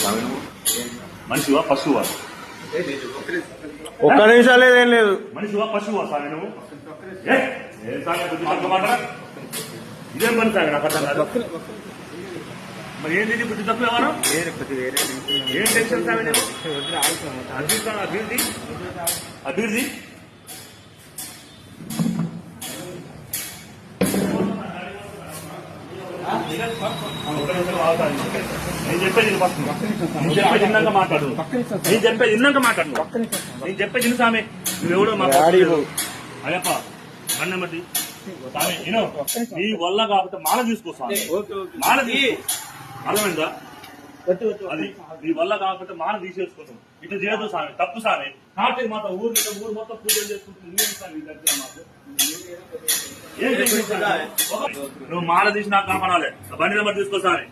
స్వామి నువ్వు మనిషివా పశువా? ఒక్క నిమిషం లేదేం లేదు. మనిషివా పశువా స్వామి నువ్వు? ఏం స్వామి బుద్ధి తక్కువ మాట? ఇదేం పని స్వామి నాకు అర్థం కాదు. మరి ఏంటి బుద్ధి తక్కువ ఎవరు? ఏం టెన్షన్ స్వామి నేను? అభివృద్ధి అభివృద్ధి నేను చెప్పేది నేను చెప్పేది ఇన్నాక మాట్లాడు. నేను చెప్పేది ఇన్నాక మాట్లాడు. నేను చెప్పేది ఇన్ని స్వామి. నువ్వెవడో మాట్లాడు. అయ్యప్ప అన్నమతి స్వామి నేను నీ వల్ల కాకపోతే మాల తీసుకో స్వామి. మాల అర్థమైందా? అది నీ వల్ల కాకపోతే మాల తీసేసుకుంటాం. ఇట్లా చేయదు స్వామి, తప్పు స్వామి. కార్తీక మాత ఊరు మొత్తం పూజలు చేసుకుంటుంది. నువ్వు మాల తీసి నాకు కనపడాలి. బండి నెంబర్ తీసుకో స్వామి.